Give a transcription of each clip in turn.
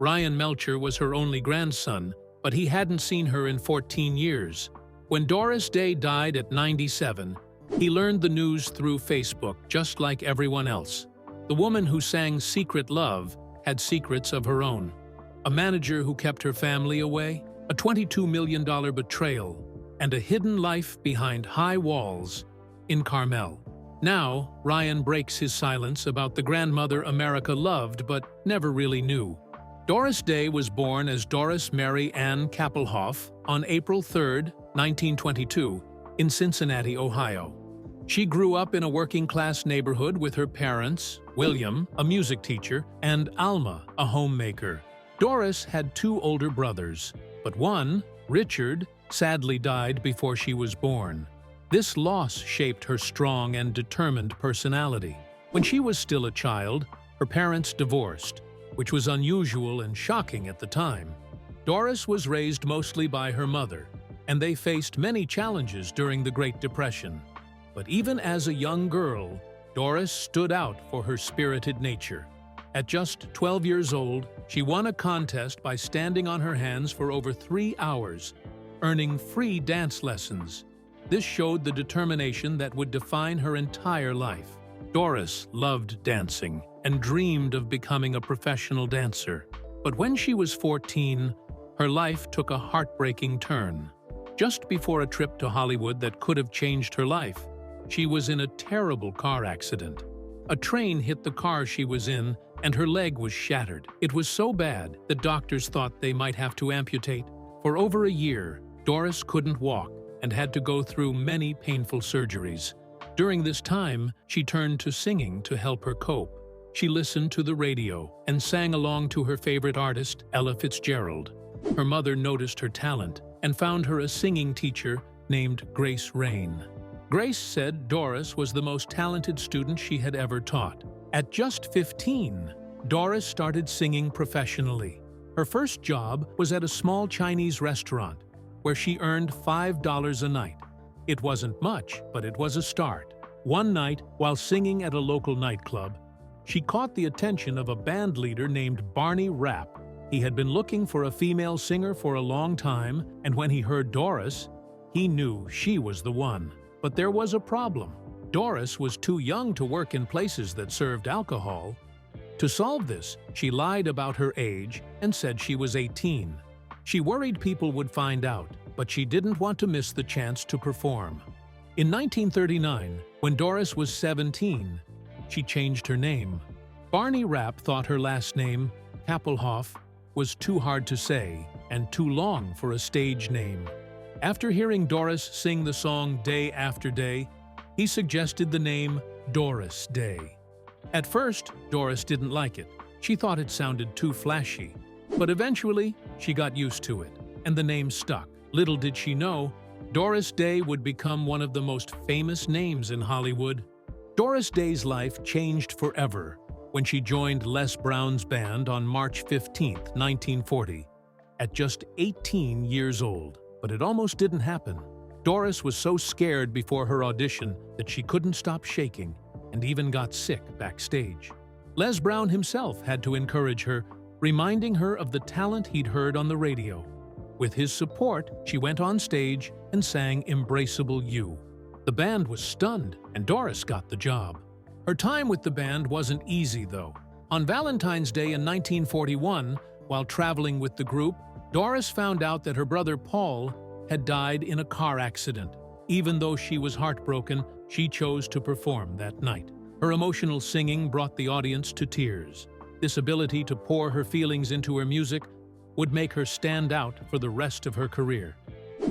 Ryan Melcher was her only grandson, but he hadn't seen her in 14 years. When Doris Day died at 97, he learned the news through Facebook, just like everyone else. The woman who sang Secret Love had secrets of her own. A manager who kept her family away, a $22 million betrayal, and a hidden life behind high walls in Carmel. Now, Ryan breaks his silence about the grandmother America loved but never really knew. Doris Day was born as Doris Mary Ann Kappelhoff on April 3, 1922, in Cincinnati, Ohio. She grew up in a working-class neighborhood with her parents, William, a music teacher, and Alma, a homemaker. Doris had two older brothers, but one, Richard, sadly died before she was born. This loss shaped her strong and determined personality. When she was still a child, her parents divorced, which was unusual and shocking at the time. Doris was raised mostly by her mother, and they faced many challenges during the Great Depression. But even as a young girl, Doris stood out for her spirited nature. At just 12 years old, she won a contest by standing on her hands for over 3 hours, earning free dance lessons. This showed the determination that would define her entire life. Doris loved dancing and dreamed of becoming a professional dancer. But when she was 14, her life took a heartbreaking turn. Just before a trip to Hollywood that could have changed her life, she was in a terrible car accident. A train hit the car she was in, and her leg was shattered. It was so bad that doctors thought they might have to amputate. For over a year, Doris couldn't walk and had to go through many painful surgeries. During this time, she turned to singing to help her cope. She listened to the radio and sang along to her favorite artist, Ella Fitzgerald. Her mother noticed her talent and found her a singing teacher named Grace Rain. Grace said Doris was the most talented student she had ever taught. At just 15, Doris started singing professionally. Her first job was at a small Chinese restaurant, where she earned $5 a night. It wasn't much, but it was a start. One night, while singing at a local nightclub, she caught the attention of a band leader named Barney Rapp. He had been looking for a female singer for a long time, and when he heard Doris, he knew she was the one. But there was a problem. Doris was too young to work in places that served alcohol. To solve this, she lied about her age and said she was 18. She worried people would find out, but she didn't want to miss the chance to perform. In 1939, when Doris was 17, she changed her name. Barney Rapp thought her last name, Kappelhoff, was too hard to say and too long for a stage name. After hearing Doris sing the song Day After Day, he suggested the name Doris Day. At first, Doris didn't like it. She thought it sounded too flashy. But eventually, she got used to it, and the name stuck. Little did she know, Doris Day would become one of the most famous names in Hollywood. Doris Day's life changed forever when she joined Les Brown's band on March 15, 1940, at just 18 years old. But it almost didn't happen. Doris was so scared before her audition that she couldn't stop shaking and even got sick backstage. Les Brown himself had to encourage her, reminding her of the talent he'd heard on the radio. With his support, she went on stage and sang Embraceable You. The band was stunned, and Doris got the job. Her time with the band wasn't easy, though. On Valentine's Day in 1941, while traveling with the group, Doris found out that her brother Paul had died in a car accident. Even though she was heartbroken, she chose to perform that night. Her emotional singing brought the audience to tears. This ability to pour her feelings into her music would make her stand out for the rest of her career.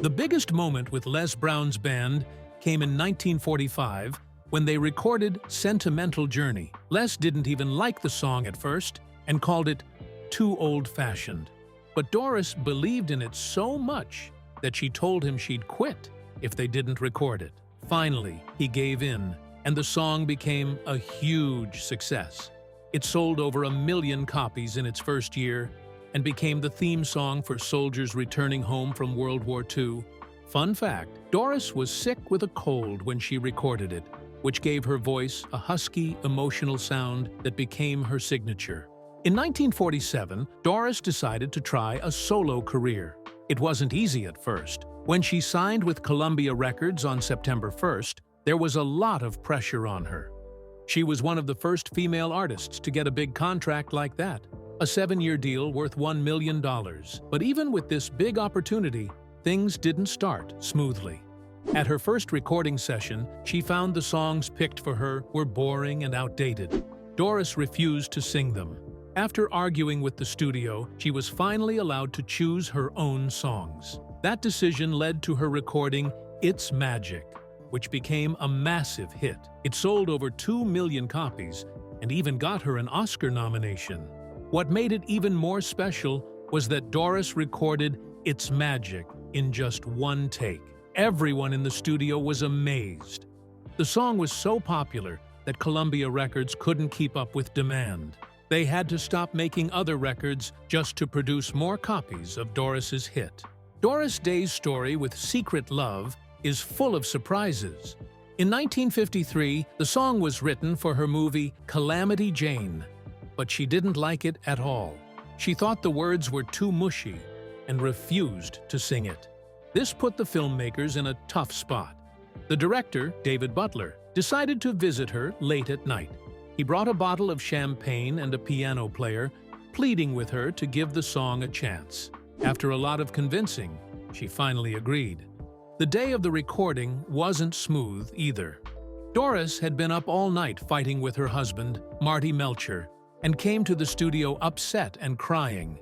The biggest moment with Les Brown's band came in 1945 when they recorded Sentimental Journey. Les didn't even like the song at first and called it too old-fashioned. But Doris believed in it so much that she told him she'd quit if they didn't record it. Finally, he gave in, and the song became a huge success. It sold over 1 million copies in its first year and became the theme song for soldiers returning home from World War II. Fun fact, Doris was sick with a cold when she recorded it, which gave her voice a husky, emotional sound that became her signature. In 1947, Doris decided to try a solo career. It wasn't easy at first. When she signed with Columbia Records on September 1st, there was a lot of pressure on her. She was one of the first female artists to get a big contract like that, a 7-year deal worth $1 million. But even with this big opportunity, things didn't start smoothly. At her first recording session, she found the songs picked for her were boring and outdated. Doris refused to sing them. After arguing with the studio, she was finally allowed to choose her own songs. That decision led to her recording It's Magic, which became a massive hit. It sold over 2 million copies and even got her an Oscar nomination. What made it even more special was that Doris recorded It's Magic in just one take. Everyone in the studio was amazed. The song was so popular that Columbia Records couldn't keep up with demand. They had to stop making other records just to produce more copies of Doris's hit. Doris Day's story with Secret Love is full of surprises. In 1953, the song was written for her movie Calamity Jane, but she didn't like it at all. She thought the words were too mushy and refused to sing it. This put the filmmakers in a tough spot. The director, David Butler, decided to visit her late at night. He brought a bottle of champagne and a piano player, pleading with her to give the song a chance. After a lot of convincing, she finally agreed. The day of the recording wasn't smooth either. Doris had been up all night fighting with her husband, Marty Melcher, and came to the studio upset and crying.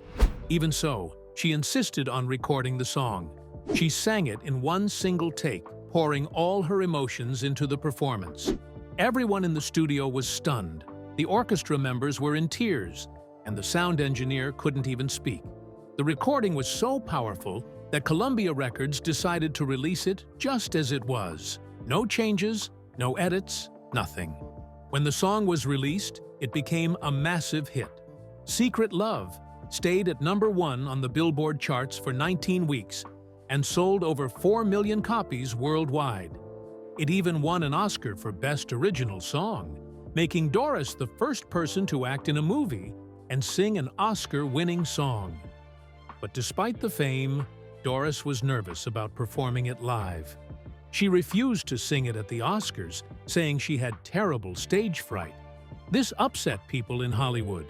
Even so, she insisted on recording the song. She sang it in one single take, pouring all her emotions into the performance. Everyone in the studio was stunned. The orchestra members were in tears, and the sound engineer couldn't even speak. The recording was so powerful that Columbia Records decided to release it just as it was. No changes, no edits, nothing. When the song was released, it became a massive hit. Secret Love stayed at #1 on the Billboard charts for 19 weeks and sold over 4 million copies worldwide. It even won an Oscar for Best Original Song, making Doris the first person to act in a movie and sing an Oscar-winning song. But despite the fame, Doris was nervous about performing it live. She refused to sing it at the Oscars, saying she had terrible stage fright. This upset people in Hollywood,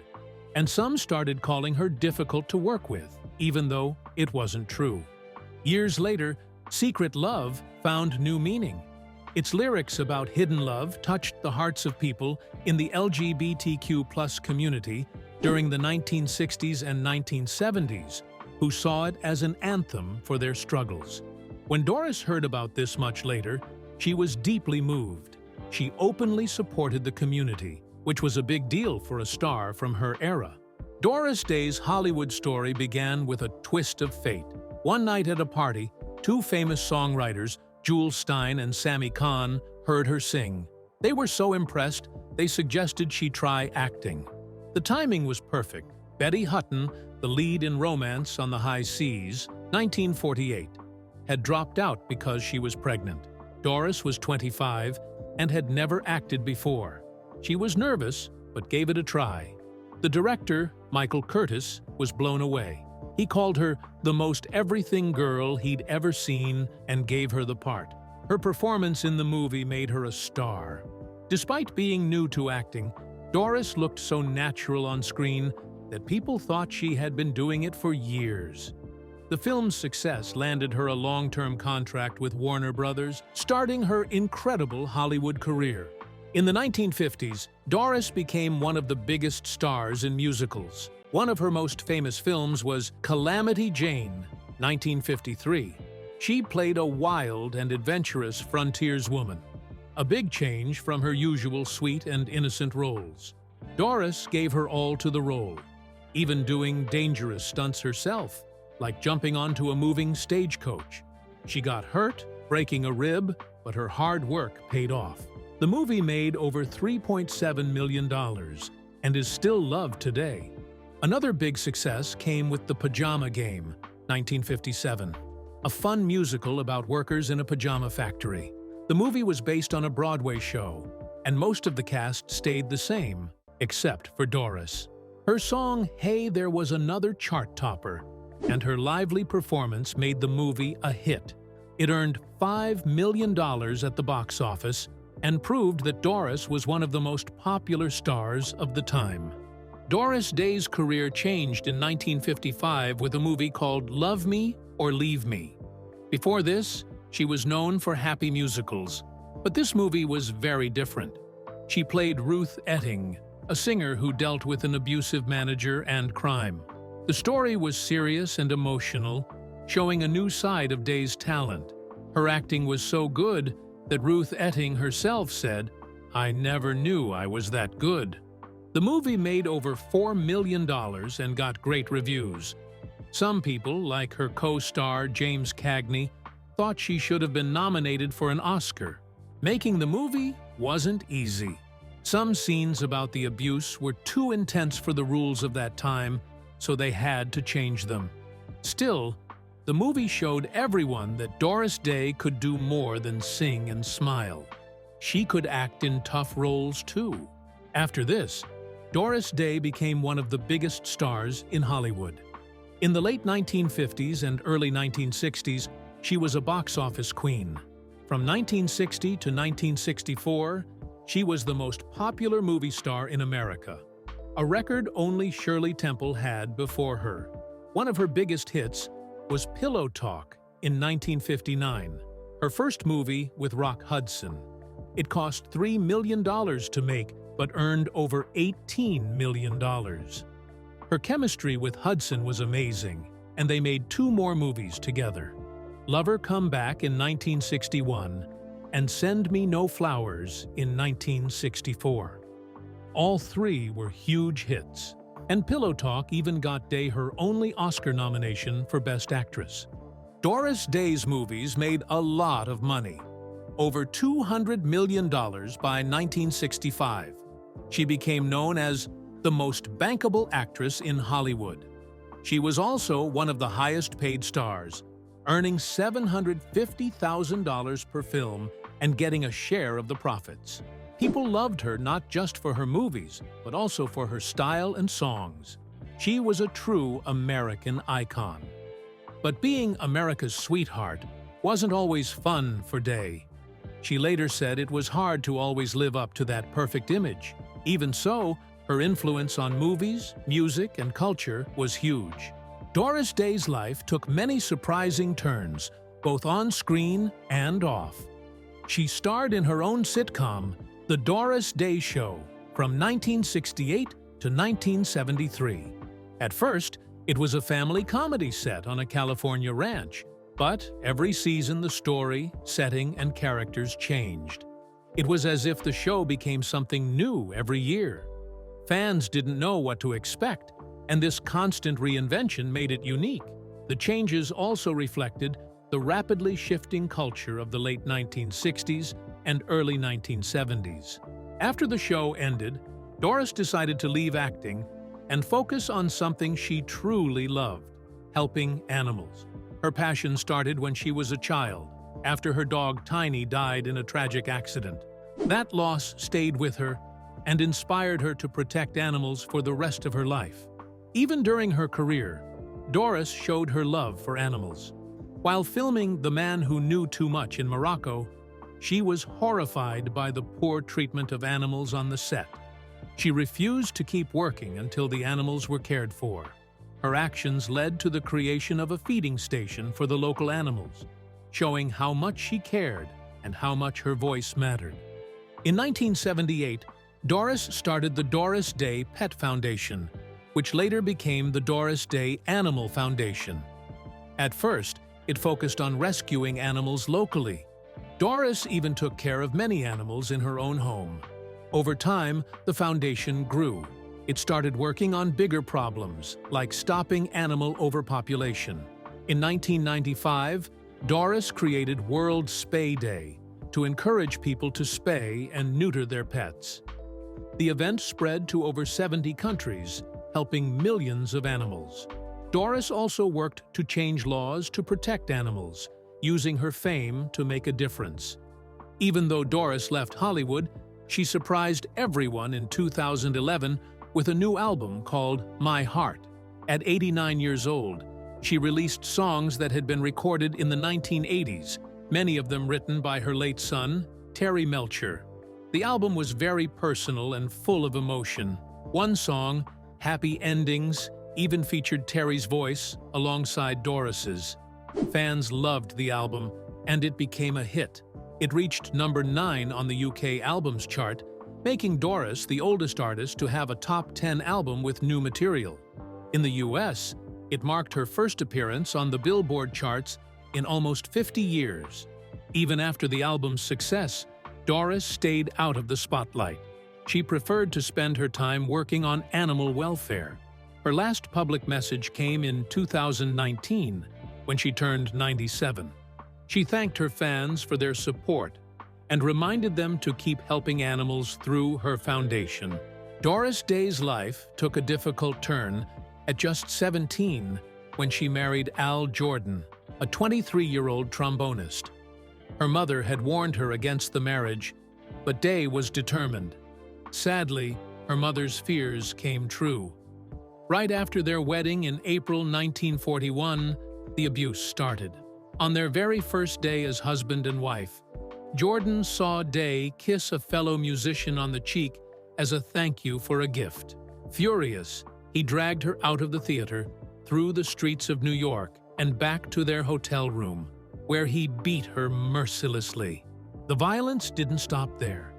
and some started calling her difficult to work with, even though it wasn't true. Years later, Secret Love found new meaning. Its lyrics about hidden love touched the hearts of people in the LGBTQ+ community during the 1960s and 1970s, who saw it as an anthem for their struggles. When Doris heard about this much later, she was deeply moved. She openly supported the community, which was a big deal for a star from her era. Doris Day's Hollywood story began with a twist of fate. One night at a party, 2 famous songwriters, Jules Stein and Sammy Cahn, heard her sing. They were so impressed, they suggested she try acting. The timing was perfect. Betty Hutton, the lead in Romance on the High Seas, 1948, had dropped out because she was pregnant. Doris was 25 and had never acted before. She was nervous, but gave it a try. The director, Michael Curtis, was blown away. He called her the most everything girl he'd ever seen and gave her the part. Her performance in the movie made her a star. Despite being new to acting, Doris looked so natural on screen that people thought she had been doing it for years. The film's success landed her a long-term contract with Warner Brothers, starting her incredible Hollywood career. In the 1950s, Doris became one of the biggest stars in musicals. One of her most famous films was Calamity Jane, 1953. She played a wild and adventurous frontierswoman, a big change from her usual sweet and innocent roles. Doris gave her all to the role, even doing dangerous stunts herself, like jumping onto a moving stagecoach. She got hurt, breaking a rib, but her hard work paid off. The movie made over $3.7 million and is still loved today. Another big success came with The Pajama Game, 1957, a fun musical about workers in a pajama factory. The movie was based on a Broadway show, and most of the cast stayed the same, except for Doris. Her song, Hey, There Was Another chart topper, and her lively performance made the movie a hit. It earned $5 million at the box office and proved that Doris was one of the most popular stars of the time. Doris Day's career changed in 1955 with a movie called Love Me or Leave Me. Before this, she was known for happy musicals, but this movie was very different. She played Ruth Etting, a singer who dealt with an abusive manager and crime. The story was serious and emotional, showing a new side of Day's talent. Her acting was so good that Ruth Etting herself said, "I never knew I was that good." The movie made over $4 million and got great reviews. Some people, like her co-star James Cagney, thought she should have been nominated for an Oscar. Making the movie wasn't easy. Some scenes about the abuse were too intense for the rules of that time, so they had to change them. Still, the movie showed everyone that Doris Day could do more than sing and smile. She could act in tough roles too. After this, Doris Day became one of the biggest stars in Hollywood. In the late 1950s and early 1960s, she was a box office queen. From 1960 to 1964, she was the most popular movie star in America, a record only Shirley Temple had before her. One of her biggest hits was Pillow Talk in 1959, her first movie with Rock Hudson. It cost $3 million to make, but earned over $18 million. Her chemistry with Hudson was amazing, and they made 2 more movies together: Lover Come Back in 1961 and Send Me No Flowers in 1964. All 3 were huge hits, and Pillow Talk even got Day her only Oscar nomination for Best Actress. Doris Day's movies made a lot of money, over $200 million by 1965. She became known as the most bankable actress in Hollywood. She was also one of the highest-paid stars, earning $750,000 per film and getting a share of the profits. People loved her not just for her movies, but also for her style and songs. She was a true American icon. But being America's sweetheart wasn't always fun for Day. She later said it was hard to always live up to that perfect image. Even so, her influence on movies, music, and culture was huge. Doris Day's life took many surprising turns, both on screen and off. She starred in her own sitcom, The Doris Day Show, from 1968 to 1973. At first, it was a family comedy set on a California ranch, but every season the story, setting, and characters changed. It was as if the show became something new every year. Fans didn't know what to expect, and this constant reinvention made it unique. The changes also reflected the rapidly shifting culture of the late 1960s and early 1970s. After the show ended, Doris decided to leave acting and focus on something she truly loved: helping animals. Her passion started when she was a child, after her dog Tiny died in a tragic accident. That loss stayed with her and inspired her to protect animals for the rest of her life. Even during her career, Doris showed her love for animals. While filming The Man Who Knew Too Much in Morocco, she was horrified by the poor treatment of animals on the set. She refused to keep working until the animals were cared for. Her actions led to the creation of a feeding station for the local animals, showing how much she cared and how much her voice mattered. In 1978, Doris started the Doris Day Pet Foundation, which later became the Doris Day Animal Foundation. At first, it focused on rescuing animals locally. Doris even took care of many animals in her own home. Over time, the foundation grew. It started working on bigger problems, like stopping animal overpopulation. In 1995, Doris created World Spay Day to encourage people to spay and neuter their pets. The event spread to over 70 countries, helping millions of animals. Doris also worked to change laws to protect animals, using her fame to make a difference. Even though Doris left Hollywood, she surprised everyone in 2011 with a new album called My Heart. At 89 years old, she released songs that had been recorded in the 1980s, many of them written by her late son, Terry Melcher. The album was very personal and full of emotion. One song, Happy Endings, even featured Terry's voice alongside Doris's. Fans loved the album, and it became a hit. It reached number 9 on the UK albums chart, making Doris the oldest artist to have a top 10 album with new material. In the US, it marked her first appearance on the Billboard charts in almost 50 years. Even after the album's success, Doris stayed out of the spotlight. She preferred to spend her time working on animal welfare. Her last public message came in 2019, when she turned 97. She thanked her fans for their support and reminded them to keep helping animals through her foundation. Doris Day's life took a difficult turn at just 17 when she married Al Jordan, a 23-year-old trombonist. Her mother had warned her against the marriage, but Day was determined. Sadly, her mother's fears came true. Right after their wedding in April 1941, the abuse started. On their very first day as husband and wife, Jordan saw Day kiss a fellow musician on the cheek as a thank you for a gift. Furious, he dragged her out of the theater, through the streets of New York, and back to their hotel room, where he beat her mercilessly. The violence didn't stop there.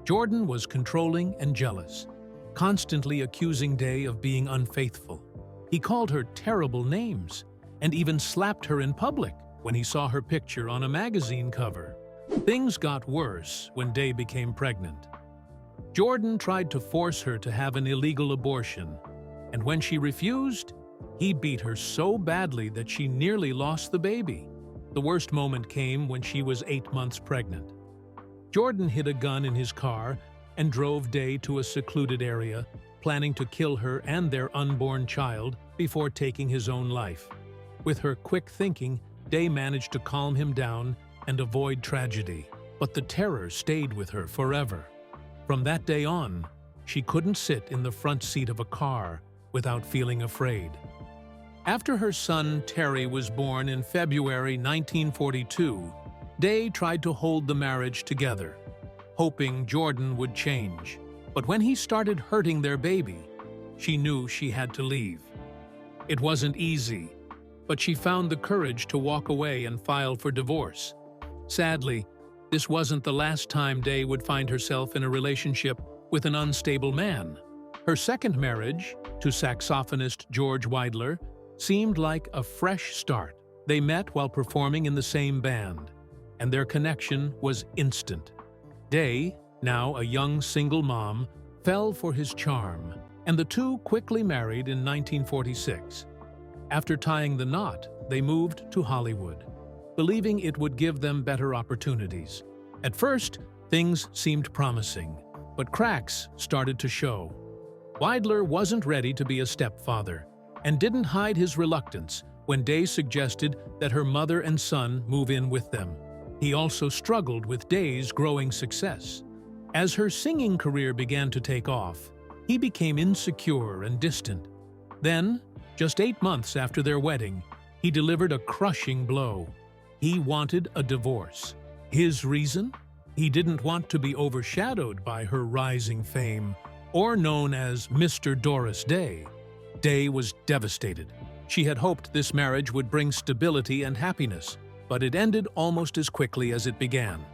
Jordan was controlling and jealous, constantly accusing Day of being unfaithful. He called her terrible names and even slapped her in public when he saw her picture on a magazine cover. Things got worse when Day became pregnant. Jordan tried to force her to have an illegal abortion, and when she refused, he beat her so badly that she nearly lost the baby. The worst moment came when she was 8 months pregnant. Jordan hid a gun in his car and drove Day to a secluded area, planning to kill her and their unborn child before taking his own life. With her quick thinking, Day managed to calm him down and avoid tragedy, but the terror stayed with her forever. From that day on, she couldn't sit in the front seat of a car without feeling afraid. After her son Terry was born in February 1942, Day tried to hold the marriage together, hoping Jordan would change. But when he started hurting their baby, she knew she had to leave. It wasn't easy, but she found the courage to walk away and file for divorce. Sadly, this wasn't the last time Day would find herself in a relationship with an unstable man. Her second marriage, to saxophonist George Weidler, seemed like a fresh start. They met while performing in the same band, and their connection was instant. Day, now a young single mom, fell for his charm, and the two quickly married in 1946. After tying the knot, they moved to Hollywood, believing it would give them better opportunities. At first, things seemed promising, but cracks started to show. Weidler wasn't ready to be a stepfather, and didn't hide his reluctance when Day suggested that her mother and son move in with them. He also struggled with Day's growing success. As her singing career began to take off, he became insecure and distant. Then, just 8 months after their wedding, he delivered a crushing blow. He wanted a divorce. His reason? He didn't want to be overshadowed by her rising fame, or known as Mr. Doris Day. Day was devastated. She had hoped this marriage would bring stability and happiness, but it ended almost as quickly as it began.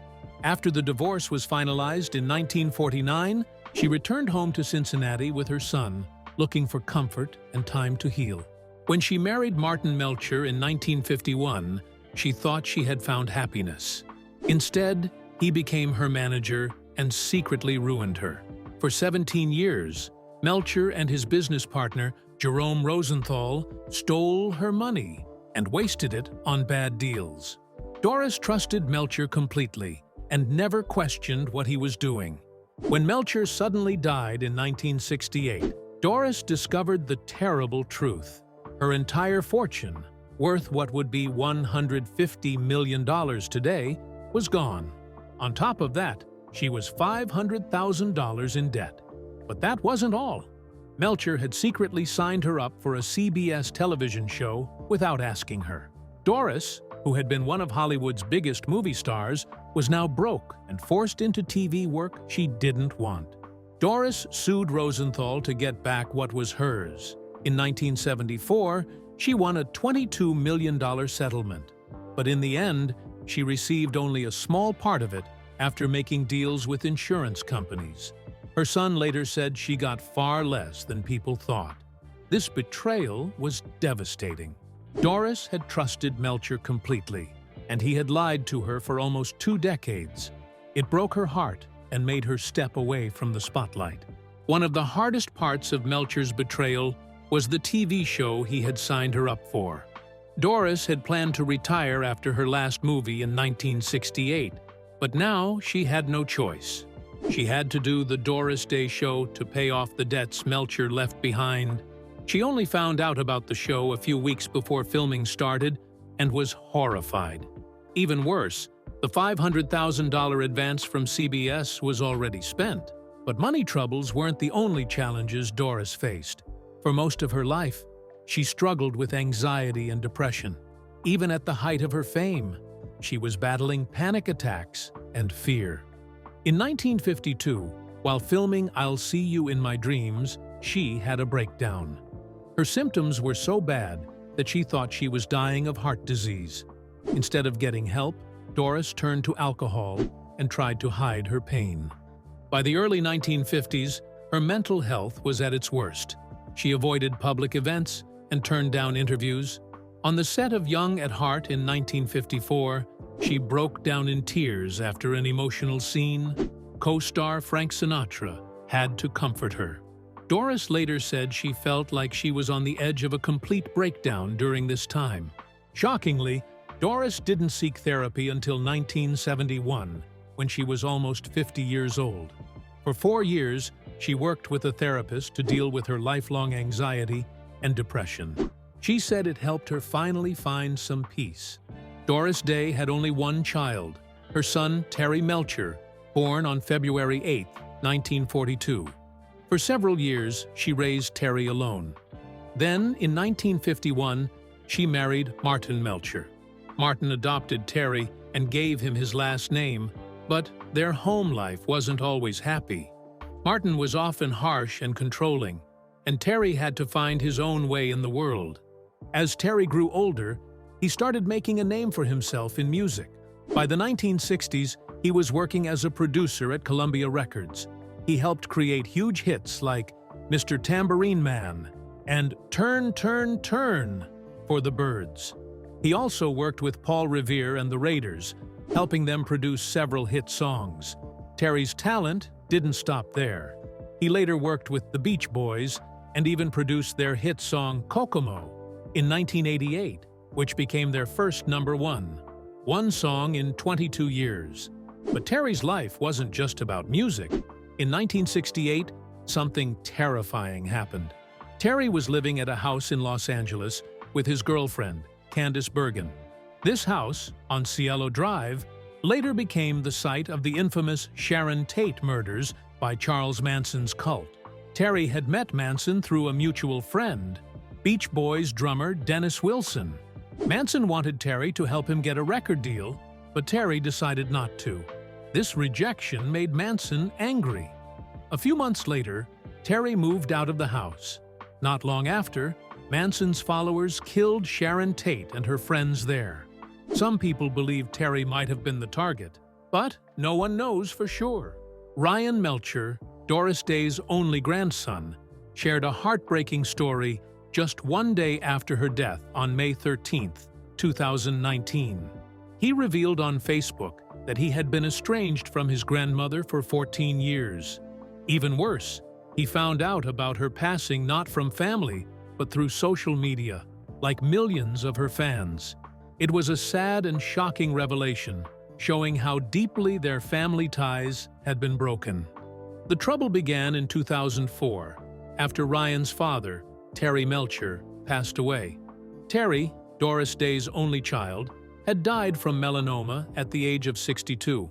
After the divorce was finalized in 1949, she returned home to Cincinnati with her son, looking for comfort and time to heal. When she married Martin Melcher in 1951, she thought she had found happiness. Instead, he became her manager and secretly ruined her. For 17 years, Melcher and his business partner, Jerome Rosenthal, stole her money and wasted it on bad deals. Doris trusted Melcher completely and never questioned what he was doing. When Melcher suddenly died in 1968, Doris discovered the terrible truth. Her entire fortune, worth what would be $150 million today, was gone. On top of that, she was $500,000 in debt. But that wasn't all. Melcher had secretly signed her up for a CBS television show without asking her. Doris, who had been one of Hollywood's biggest movie stars, was now broke and forced into TV work she didn't want. Doris sued Rosenthal to get back what was hers. In 1974, she won a $22 million settlement. But in the end, she received only a small part of it after making deals with insurance companies. Her son later said she got far less than people thought. This betrayal was devastating. Doris had trusted Melcher completely, and he had lied to her for almost 2 decades. It broke her heart and made her step away from the spotlight. One of the hardest parts of Melcher's betrayal was the TV show he had signed her up for. Doris had planned to retire after her last movie in 1968, but now she had no choice. She had to do the Doris Day show to pay off the debts Melcher left behind. She only found out about the show a few weeks before filming started and was horrified. Even worse, the $500,000 advance from CBS was already spent. But money troubles weren't the only challenges Doris faced. For most of her life, she struggled with anxiety and depression. Even at the height of her fame, she was battling panic attacks and fear. In 1952, while filming I'll See You in My Dreams, she had a breakdown. Her symptoms were so bad that she thought she was dying of heart disease. Instead of getting help, Doris turned to alcohol and tried to hide her pain. By the early 1950s, her mental health was at its worst. She avoided public events and turned down interviews. On the set of Young at Heart in 1954, she broke down in tears after an emotional scene. Co-star Frank Sinatra had to comfort her. Doris later said she felt like she was on the edge of a complete breakdown during this time. Shockingly, Doris didn't seek therapy until 1971, when she was almost 50 years old. For 4 years, she worked with a therapist to deal with her lifelong anxiety and depression. She said it helped her finally find some peace. Doris Day had only one child, her son Terry Melcher, born on February 8, 1942. For several years, she raised Terry alone. Then, in 1951, she married Martin Melcher. Martin adopted Terry and gave him his last name, but their home life wasn't always happy. Martin was often harsh and controlling, and Terry had to find his own way in the world. As Terry grew older, he started making a name for himself in music. By the 1960s, he was working as a producer at Columbia Records. He helped create huge hits like Mr. Tambourine Man and Turn, Turn, Turn for the Byrds. He also worked with Paul Revere and the Raiders, helping them produce several hit songs. Terry's talent didn't stop there. He later worked with the Beach Boys and even produced their hit song Kokomo in 1988, which became their first #1. One song in 22 years. But Terry's life wasn't just about music. In 1968, something terrifying happened. Terry was living at a house in Los Angeles with his girlfriend, Candice Bergen. This house, on Cielo Drive, later became the site of the infamous Sharon Tate murders by Charles Manson's cult. Terry had met Manson through a mutual friend, Beach Boys drummer Dennis Wilson. Manson wanted Terry to help him get a record deal, but Terry decided not to. This rejection made Manson angry. A few months later, Terry moved out of the house. Not long after, Manson's followers killed Sharon Tate and her friends there. Some people believe Terry might have been the target, but no one knows for sure. Ryan Melcher, Doris Day's only grandson, shared a heartbreaking story just one day after her death on May 13, 2019. He revealed on Facebook that he had been estranged from his grandmother for 14 years. Even worse, he found out about her passing not from family, but through social media, like millions of her fans. It was a sad and shocking revelation, showing how deeply their family ties had been broken. The trouble began in 2004, after Ryan's father, Terry Melcher, passed away. Terry, Doris Day's only child, had died from melanoma at the age of 62.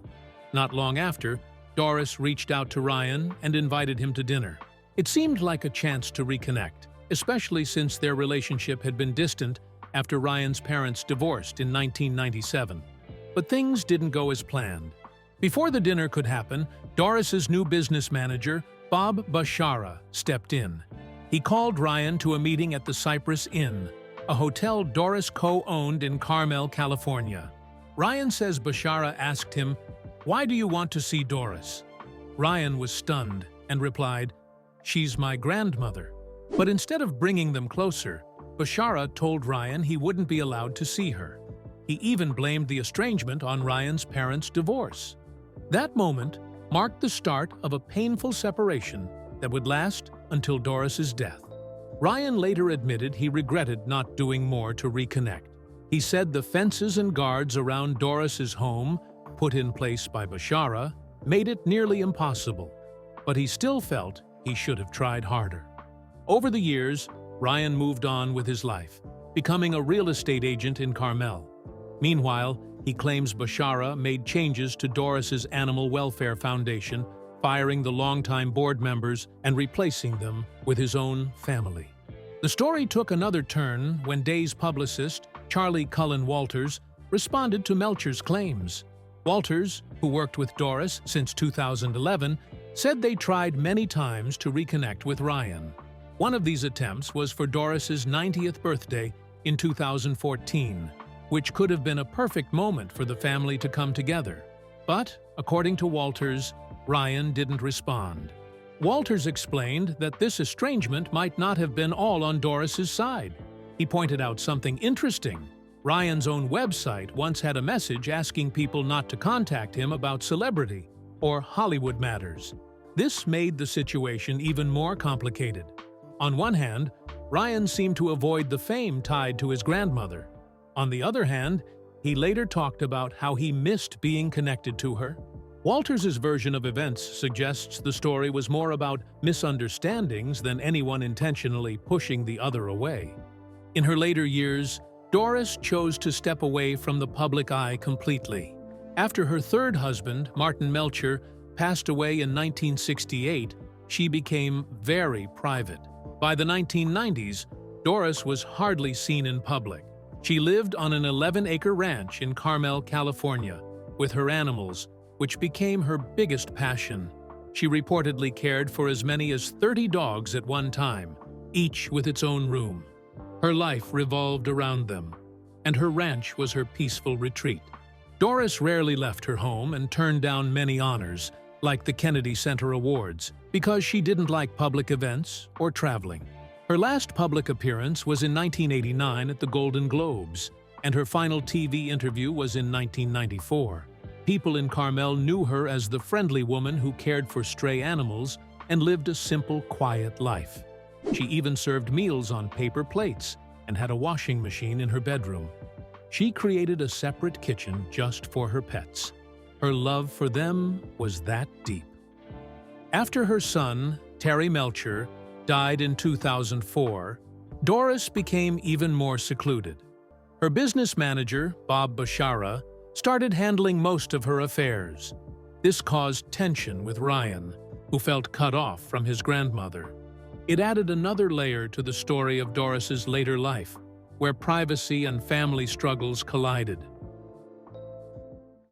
Not long after, Doris reached out to Ryan and invited him to dinner. It seemed like a chance to reconnect, especially since their relationship had been distant after Ryan's parents divorced in 1997. But things didn't go as planned. Before the dinner could happen, Doris's new business manager, Bob Bashara, stepped in. He called Ryan to a meeting at the Cypress Inn, a hotel Doris co-owned in Carmel, California. Ryan says Bashara asked him, "Why do you want to see Doris?" Ryan was stunned and replied, "She's my grandmother." But instead of bringing them closer, Bashara told Ryan he wouldn't be allowed to see her. He even blamed the estrangement on Ryan's parents' divorce. That moment marked the start of a painful separation that would last until Doris's death. Ryan later admitted he regretted not doing more to reconnect. He said the fences and guards around Doris's home, put in place by Bashara, made it nearly impossible, but he still felt he should have tried harder. Over the years, Ryan moved on with his life, becoming a real estate agent in Carmel. Meanwhile, he claims Bashara made changes to Doris's Animal Welfare Foundation, firing the longtime board members and replacing them with his own family. The story took another turn when Day's publicist, Charlie Cullen Walters, responded to Melcher's claims. Walters, who worked with Doris since 2011, said they tried many times to reconnect with Ryan. One of these attempts was for Doris's 90th birthday in 2014, which could have been a perfect moment for the family to come together. But, according to Walters, Ryan didn't respond. Walters explained that this estrangement might not have been all on Doris's side. He pointed out something interesting. Ryan's own website once had a message asking people not to contact him about celebrity or Hollywood matters. This made the situation even more complicated. On one hand, Ryan seemed to avoid the fame tied to his grandmother. On the other hand, he later talked about how he missed being connected to her. Walters' version of events suggests the story was more about misunderstandings than anyone intentionally pushing the other away. In her later years, Doris chose to step away from the public eye completely. After her third husband, Martin Melcher, passed away in 1968, she became very private. By the 1990s, Doris was hardly seen in public. She lived on an 11-acre ranch in Carmel, California, with her animals, which became her biggest passion. She reportedly cared for as many as 30 dogs at one time, each with its own room. Her life revolved around them, and her ranch was her peaceful retreat. Doris rarely left her home and turned down many honors, like the Kennedy Center Awards, because she didn't like public events or traveling. Her last public appearance was in 1989 at the Golden Globes, and her final TV interview was in 1994. People in Carmel knew her as the friendly woman who cared for stray animals and lived a simple, quiet life. She even served meals on paper plates and had a washing machine in her bedroom. She created a separate kitchen just for her pets. Her love for them was that deep. After her son, Terry Melcher, died in 2004, Doris became even more secluded. Her business manager, Bob Bashara, started handling most of her affairs. This caused tension with Ryan, who felt cut off from his grandmother. It added another layer to the story of Doris's later life, where privacy and family struggles collided.